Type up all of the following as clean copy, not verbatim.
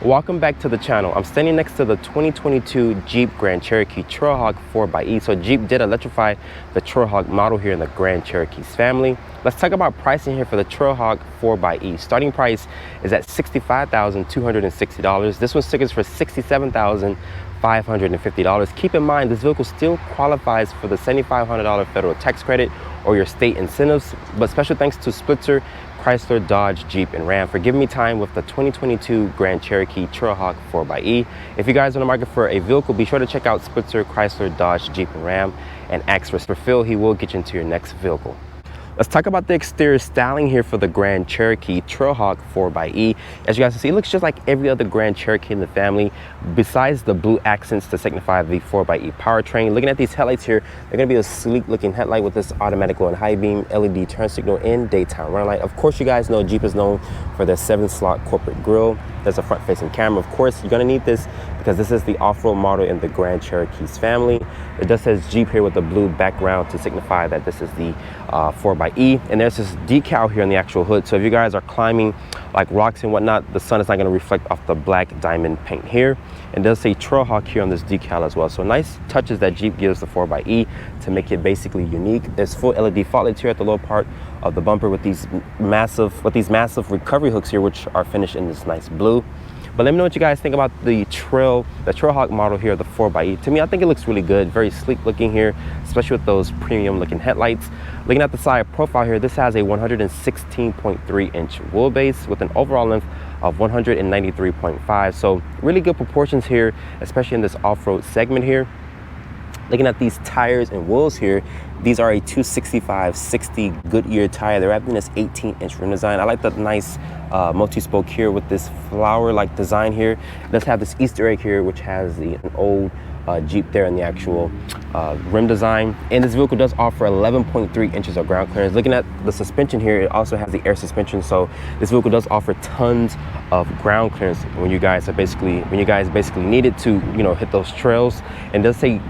Welcome back to the channel. I'm standing next to the 2022 Jeep Grand Cherokee Trailhawk 4xe. So Jeep did electrify the Trailhawk model here in the Grand Cherokee's family. Let's talk about pricing here for the Trailhawk 4xe. Starting price is at $65,260. This one stickers for $67,550. Keep in mind, this vehicle still qualifies for the $7,500 federal tax credit or your state incentives, but special thanks to Spitzer, Chrysler, Dodge, Jeep, and Ram for giving me time with the 2022 Grand Cherokee Trailhawk 4xe. If you guys are in the market for a vehicle, be sure to check out Spitzer, Chrysler, Dodge, Jeep, and Ram and ask for Phil. He will get you into your next vehicle. Let's talk about the exterior styling here for the Grand Cherokee Trailhawk 4xe. As you guys can see, it looks just like every other Grand Cherokee in the family, besides the blue accents to signify the 4xe powertrain. Looking at these headlights here, they're going to be a sleek looking headlight with this automatic low and high beam LED turn signal and daytime running light. Of course, you guys know Jeep is known for their 7-slot corporate grille. There's a front facing camera. Of course, you're going to need this because this is the off-road model in the Grand Cherokee's family. It just says Jeep here with the blue background to signify that this is the 4xe. And there's this decal here on the actual hood. So if you guys are climbing like rocks and whatnot, the sun is not going to reflect off the black diamond paint here. And it does say Trailhawk here on this decal as well. So nice touches that Jeep gives the 4xe to make it basically unique. There's full LED fog lights here at the lower part of the bumper with these massive recovery hooks here, which are finished in this nice blue. But let me know what you guys think about the Trailhawk model here, the 4xe. To me, I think it looks really good, very sleek looking here, especially with those premium looking headlights. Looking at the side profile here, this has a 116.3-inch wheelbase with an overall length of 193.5. So really good proportions here, especially in this off-road segment here. Looking at these tires and wheels here, these are a 265/60 Goodyear tire. They're having this 18-inch rim design. I like the nice multi-spoke here with this flower-like design here. It does have this Easter egg here, which has an old Jeep there in the actual rim design. And this vehicle does offer 11.3 inches of ground clearance. Looking at the suspension here, it also has the air suspension. So this vehicle does offer tons of ground clearance when you guys basically need it to, hit those trails. And it does say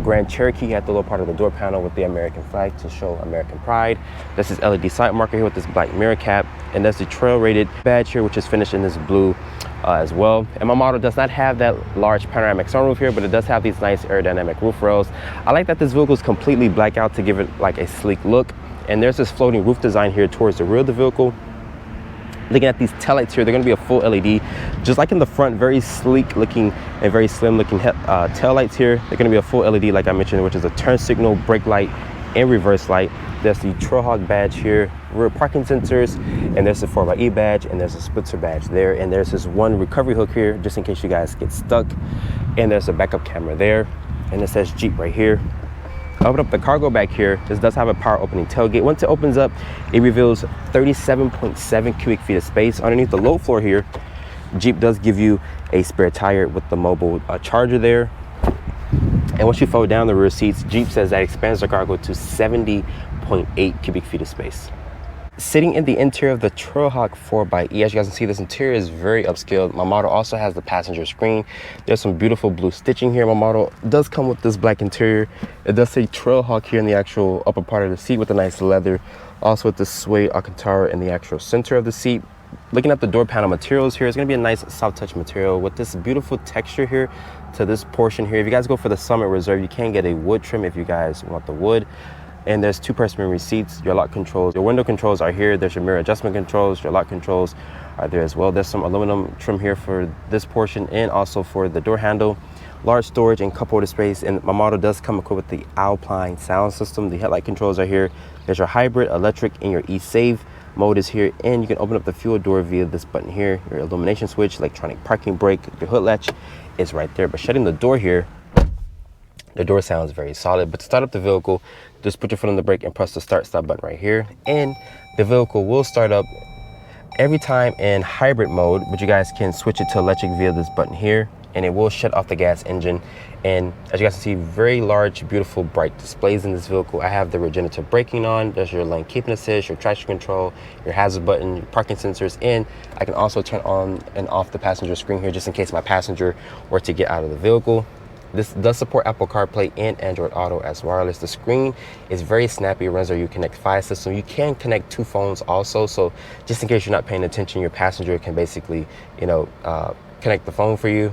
Grand Cherokee at the lower part of the door panel with the American flag to show American pride. This is LED side marker here with this black mirror cap, and that's the trail rated badge here, which is finished in this blue as well. And my model does not have that large panoramic sunroof here, but it does have these nice aerodynamic roof rails. I like that this vehicle is completely black out to give it like a sleek look. And there's this floating roof design here towards the rear of the vehicle. Looking at these taillights here, they're going to be a full LED, just like in the front, very sleek looking and very slim looking taillights here. They're going to be a full LED, like I mentioned, which is a turn signal, brake light, and reverse light. There's the Trailhawk badge here, rear parking sensors, and there's the 4xe badge, and there's a Spitzer badge there. And there's this one recovery hook here, just in case you guys get stuck. And there's a backup camera there, and it says Jeep right here. Open up the cargo back here. This does have a power opening tailgate. Once it opens up, it reveals 37.7 cubic feet of space. Underneath the low floor here, Jeep does give you a spare tire with the mobile charger there. And once you fold down the rear seats, Jeep says that expands the cargo to 70.8 cubic feet of space. Sitting in the interior of the Trailhawk 4xe, as you guys can see, this interior is very upscale. My model also has the passenger screen. There's some beautiful blue stitching here. My model does come with this black interior. It does say Trailhawk here in the actual upper part of the seat with a nice leather. Also with the suede Alcantara in the actual center of the seat. Looking at the door panel materials here, it's going to be a nice soft touch material with this beautiful texture here to this portion here. If you guys go for the Summit Reserve, you can get a wood trim if you guys want the wood. And there's 2-person memory seats, your lock controls, your window controls are here. There's your mirror adjustment controls, your lock controls are there as well. There's some aluminum trim here for this portion and also for the door handle. Large storage and cup holder space. And my model does come equipped with the Alpine sound system. The headlight controls are here. There's your hybrid, electric, and your e-save mode is here. And you can open up the fuel door via this button here. Your illumination switch, electronic parking brake, your hood latch is right there. But shutting the door here, the door sounds very solid. But to start up the vehicle, just put your foot on the brake and press the start-stop button right here. And the vehicle will start up every time in hybrid mode, but you guys can switch it to electric via this button here. And it will shut off the gas engine. And as you guys can see, very large, beautiful, bright displays in this vehicle. I have the regenerative braking on. There's your lane keeping assist, your traction control, your hazard button, your parking sensors. And I can also turn on and off the passenger screen here just in case my passenger were to get out of the vehicle. This does support Apple CarPlay and Android Auto as wireless. The screen is very snappy. It runs our Uconnect 5 system. You can connect 2 phones also. So just in case you're not paying attention, your passenger can basically, connect the phone for you.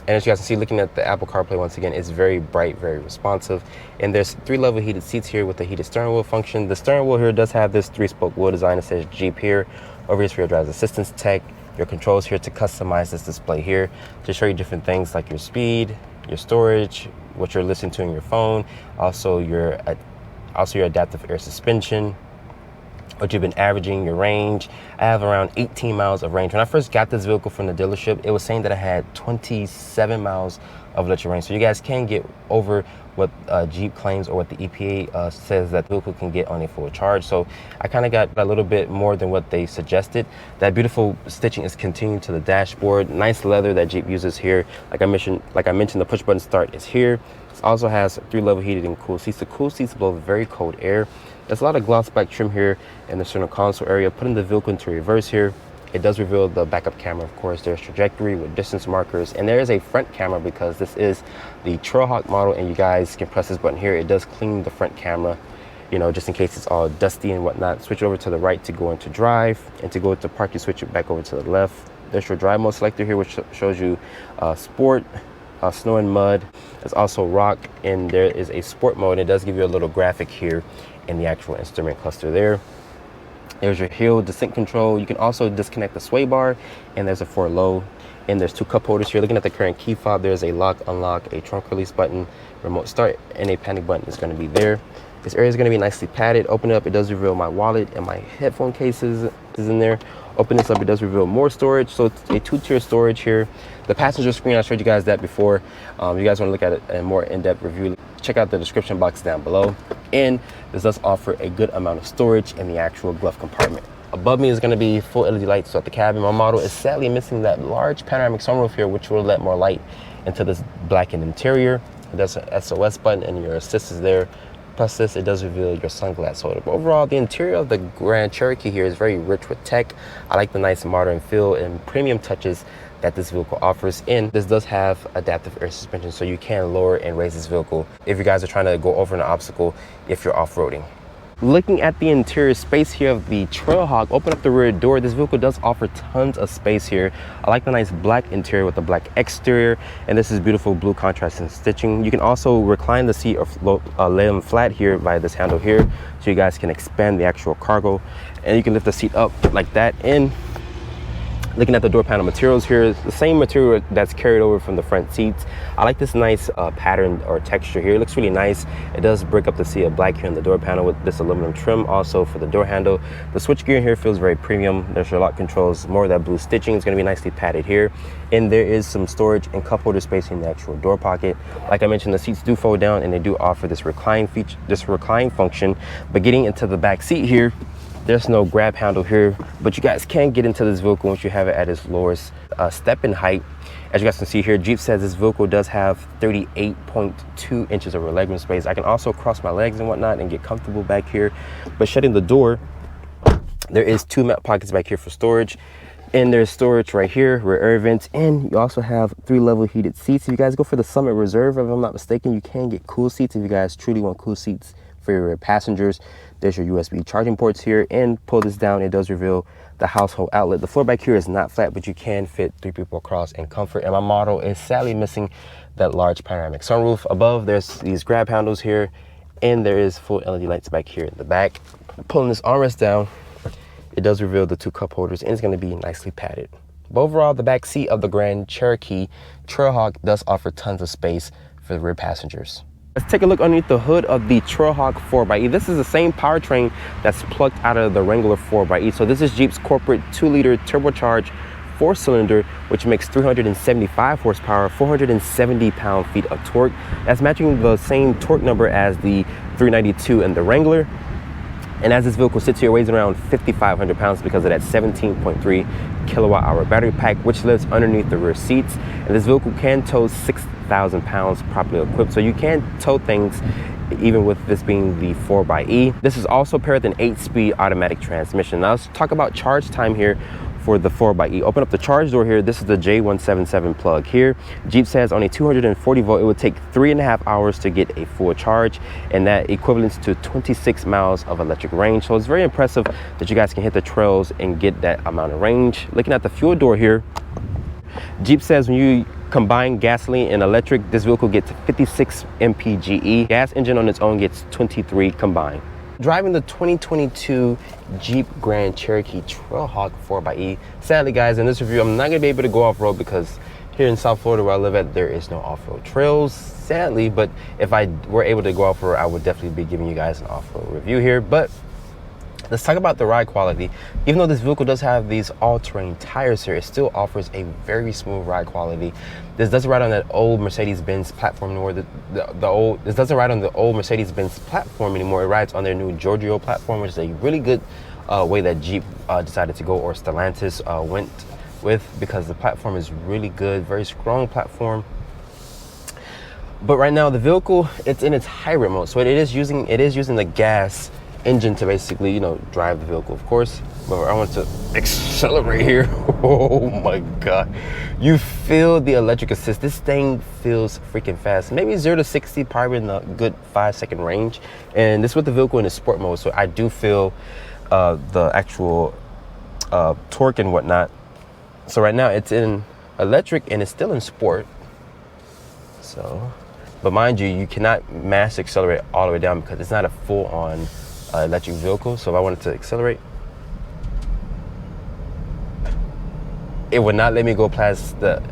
And as you guys can see, looking at the Apple CarPlay, once again, it's very bright, very responsive. And there's 3-level heated seats here with the heated steering wheel function. The steering wheel here does have this 3-spoke wheel design. It says Jeep here. Over here is for your driver's assistance tech. Your controls here to customize this display here to show you different things like your speed, your storage, what you're listening to in your phone, also your adaptive air suspension, what you've been averaging, your range. I have around 18 miles of range. When I first got this vehicle from the dealership, it was saying that I had 27 miles of electric range. So you guys can get over what Jeep claims or what the EPA says that the vehicle can get on a full charge. So I kind of got a little bit more than what they suggested. That beautiful stitching is continued to the dashboard. Nice leather that Jeep uses here. Like I mentioned, the push button start is here. It also has 3-level heated and cool seats. The cool seats blow very cold air. There's a lot of gloss black trim here in the center console area. Putting the vehicle into reverse here, it does reveal the backup camera. Of course, there's trajectory with distance markers, and there is a front camera because this is the Trailhawk model, and you guys can press this button here. It does clean the front camera, you know, just in case it's all dusty and whatnot. Switch it over to the right to go into drive, and to go into park, you switch it back over to the left. There's your drive mode selector here, which shows you sport, snow and mud. There's also rock, and there is a sport mode. It does give you a little graphic here in the actual instrument cluster there. There's your hill descent control. You can also disconnect the sway bar, and there's a 4-low. And there's 2 cup holders here. Looking at the current key fob, there's a lock, unlock, a trunk release button, remote start, and a panic button is going to be there. This area is going to be nicely padded. Open it up, it does reveal my wallet and my headphone cases is in there. Open this up, it does reveal more storage. So it's a 2-tier storage here. The passenger screen, I showed you guys that before. You guys want to look at it in more in-depth review, check out the description box down below. And this does offer a good amount of storage in the actual glove compartment. Above me is going to be full LED lights throughout the cabin. My model is sadly missing that large panoramic sunroof here, which will let more light into this blackened interior. There's an SOS button, and your assist is there. Plus this, it does reveal your sunglass holder. But overall, the interior of the Grand Cherokee here is very rich with tech. I like the nice modern feel and premium touches that this vehicle offers. And this does have adaptive air suspension, so you can lower and raise this vehicle if you guys are trying to go over an obstacle if you're off-roading. Looking at the interior space here of the Trailhawk, open up the rear door. This vehicle does offer tons of space here. I like the nice black interior with the black exterior, and this is beautiful blue contrast and stitching. You can also recline the seat or lay them flat here by this handle here, so you guys can expand the actual cargo, and you can lift the seat up like that. And looking at the door panel materials here, the same material that's carried over from the front seats. I like this nice pattern or texture here. It looks really nice. It does break up the sea of black here in the door panel with this aluminum trim also for the door handle. The switch gear here feels very premium. There's your lock controls, more of that blue stitching. It's going to be nicely padded here. And there is some storage and cup holder space in the actual door pocket. Like I mentioned, the seats do fold down, and they do offer this recline feature, this recline function. But getting into the back seat here, there's no grab handle here, but you guys can get into this vehicle once you have it at its lowest step in height. As you guys can see here, Jeep says this vehicle does have 38.2 inches of legroom space. I can also cross my legs and whatnot and get comfortable back here. But shutting the door, there is 2 map pockets back here for storage. And there's storage right here, rear air vents, and you also have 3-level heated seats. If you guys go for the Summit Reserve, if I'm not mistaken, you can get cool seats if you guys truly want cool seats for your passengers. There's your USB charging ports here, and pull this down, it does reveal the household outlet. The floor back here is not flat, but you can fit 3 people across in comfort. And my model is sadly missing that large panoramic sunroof. Above, there's these grab handles here, and there is full LED lights back here in the back. Pulling this armrest down, it does reveal the 2 cup holders, and it's going to be nicely padded. But overall, the back seat of the Grand Cherokee Trailhawk does offer tons of space for the rear passengers. Let's take a look underneath the hood of the Trailhawk 4xe. This is the same powertrain that's plucked out of the Wrangler 4xe. So this is Jeep's corporate 2-liter turbocharged 4-cylinder, which makes 375 horsepower, 470 pound-feet of torque. That's matching the same torque number as the 392 in the Wrangler. And as this vehicle sits here, weighs around 5,500 pounds because of that 17.3 kilowatt-hour battery pack, which lives underneath the rear seats. And this vehicle can tow 6,000 pounds properly equipped. So you can tow things even with this being the 4xe. This is also paired with an 8-speed automatic transmission. Now let's talk about charge time here for the 4xe. Open up the charge door here. This is the J177 plug here. Jeep says on a 240 volt, it would take 3.5 hours to get a full charge, and that equivalents to 26 miles of electric range. So it's very impressive that you guys can hit the trails and get that amount of range. Looking at the fuel door here, Jeep says when you combine gasoline and electric, this vehicle gets 56 mpge. Gas engine on its own gets 23 combined. Driving the 2022 Jeep Grand Cherokee Trailhawk 4xe. Sadly, guys, in this review, I'm not gonna be able to go off-road because here in South Florida where I live at, there is no off-road trails, sadly. But if I were able to go off-road, I would definitely be giving you guys an off-road review here. But let's talk about the ride quality. Even though this vehicle does have these all-terrain tires here, it still offers a very smooth ride quality. This doesn't ride on that old Mercedes-Benz platform anymore. This doesn't ride on the old Mercedes-Benz platform anymore. It rides on their new Giorgio platform, which is a really good way that Jeep decided to go, or Stellantis went with, because the platform is really good, very strong platform. But right now the vehicle, it's in its hybrid mode, so it is using the gas engine to basically, you know, drive the vehicle, of course. But I want to accelerate here. Oh my god, you feel the electric assist. This thing feels freaking fast. Maybe 0 to 60 probably in a good 5-second range, and this with the vehicle in the sport mode, so I do feel the actual torque and whatnot. So right now it's in electric and it's still in sport, so, but mind you, you cannot mass accelerate all the way down because it's not a full-on electric vehicle. So if I wanted to accelerate, it would not let me go past the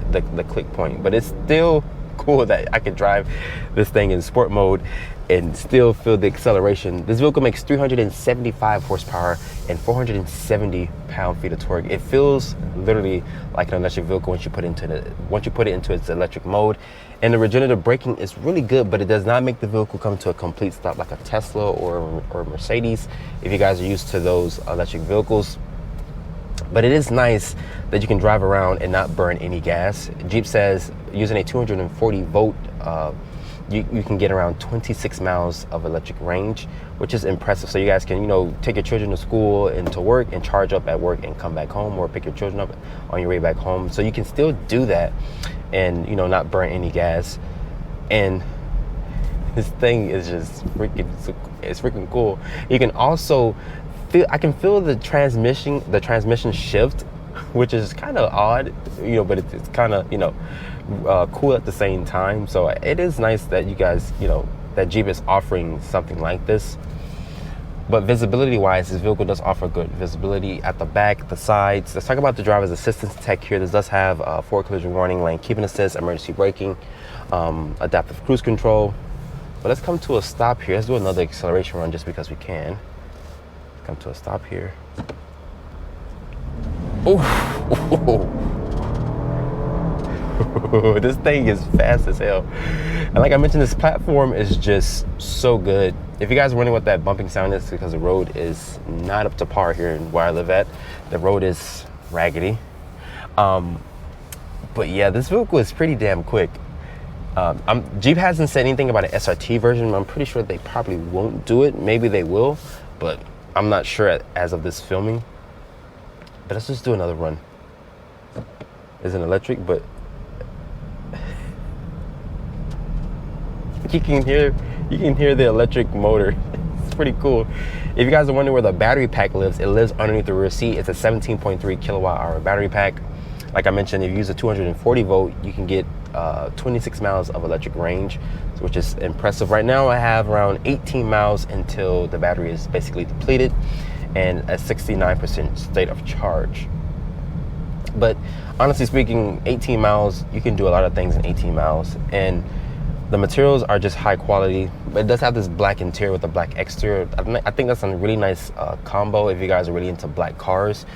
click point. But it's still cool that I could drive this thing in sport mode and still feel the acceleration. This vehicle makes 375 horsepower and 470 pound-feet of torque. It feels literally like an electric vehicle once you put it into its electric mode. And the regenerative braking is really good, but it does not make the vehicle come to a complete stop like a Tesla or Mercedes, if you guys are used to those electric vehicles. But it is nice that you can drive around and not burn any gas. Jeep says using a 240 volt, you can get around 26 miles of electric range, which is impressive. So you guys can, you know, take your children to school and to work and charge up at work and come back home, or pick your children up on your way back home. So you can still do that and, you know, not burn any gas. And this thing is just it's freaking cool. You can also I can feel the transmission shift, which is kind of odd, you know, but it's kind of, you know, cool at the same time. So it is nice that you guys, you know, that Jeep is offering something like this. But visibility wise, this vehicle does offer good visibility at the back, the sides. Let's talk about the driver's assistance tech here. This does have forward collision warning, lane keeping assist, emergency braking, adaptive cruise control. But let's come to a stop here. Let's do another acceleration run just because we can. Come to a stop here. Oh, this thing is fast as hell. And like I mentioned, this platform is just so good. If you guys are wondering what that bumping sound is, because the road is not up to par here where I live at. The road is raggedy. But yeah, this vehicle is pretty damn quick. Jeep hasn't said anything about an SRT version. I'm pretty sure they probably won't do it. Maybe they will, but I'm not sure as of this filming. But let's just do another run. It's an electric, but you can hear the electric motor. It's pretty cool. If you guys are wondering where the battery pack lives, it lives underneath the rear seat. It's a 17.3 kilowatt hour battery pack. Like I mentioned, if you use a 240 volt, you can get 26 miles of electric range, which is impressive. Right now I have around 18 miles until the battery is basically depleted, and a 69% state of charge. But honestly speaking, 18 miles, you can do a lot of things in 18 miles. And the materials are just high quality, but it does have this black interior with a black exterior. I think that's a really nice combo if you guys are really into black cars.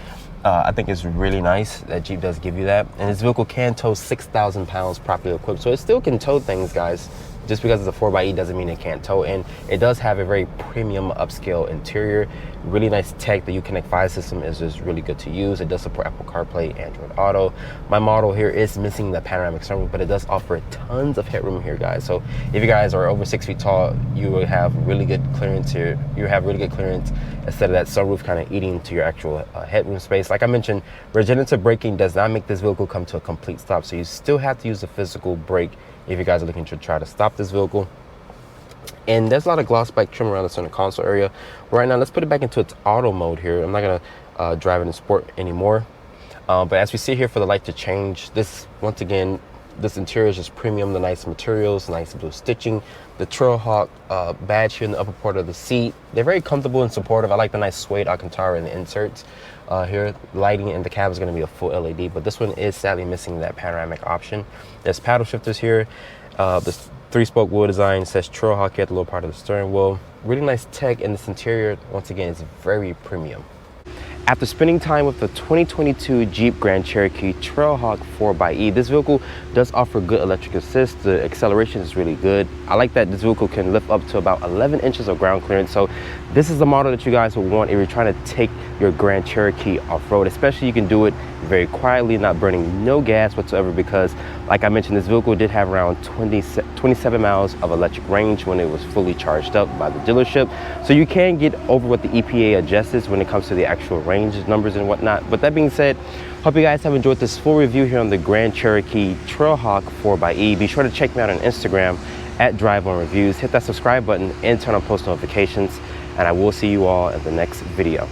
I think it's really nice that Jeep does give you that. And this vehicle can tow 6,000 pounds properly equipped. So it still can tow things, guys. Just because it's a 4xe doesn't mean it can't tow. And it does have a very premium upscale interior. Really nice tech. The Uconnect 5 system is just really good to use. It does support Apple CarPlay, Android Auto. My model here is missing the panoramic sunroof, but it does offer tons of headroom here, guys. So if you guys are over 6 feet tall, you will have really good clearance here. You have really good clearance instead of that sunroof kind of eating to your actual headroom space. Like I mentioned, regenerative braking does not make this vehicle come to a complete stop, so you still have to use a physical brake if you guys are looking to try to stop this vehicle. And there's a lot of gloss black trim around the center console area. Right now, let's put it back into its auto mode here. I'm not gonna drive it in sport anymore. But as we see here for the light to change, this, once again, this interior is just premium, the nice materials, nice blue stitching, the Trailhawk badge here in the upper part of the seat. They're very comfortable and supportive. I like the nice suede Alcantara in the inserts here. Lighting in the cab is going to be a full LED, but this one is sadly missing that panoramic option. There's paddle shifters here. This 3-spoke wheel design says Trailhawk here at the lower part of the steering wheel. Really nice tech, and this interior, once again, is very premium. After spending time with the 2022 Jeep Grand Cherokee Trailhawk 4xe, this vehicle does offer good electric assist. The acceleration is really good. I like that this vehicle can lift up to about 11 inches of ground clearance. So this is the model that you guys will want if you're trying to take your Grand Cherokee off-road. Especially you can do it very quietly, not burning no gas whatsoever, because like I mentioned, this vehicle did have around 27 miles of electric range when it was fully charged up by the dealership. So you can get over what the EPA adjusts when it comes to the actual range numbers and whatnot. But that being said, hope you guys have enjoyed this full review here on the Grand Cherokee Trailhawk 4xe. Be sure to check me out on Instagram at Drive On Reviews. Hit that subscribe button and turn on post notifications, and I will see you all in the next video.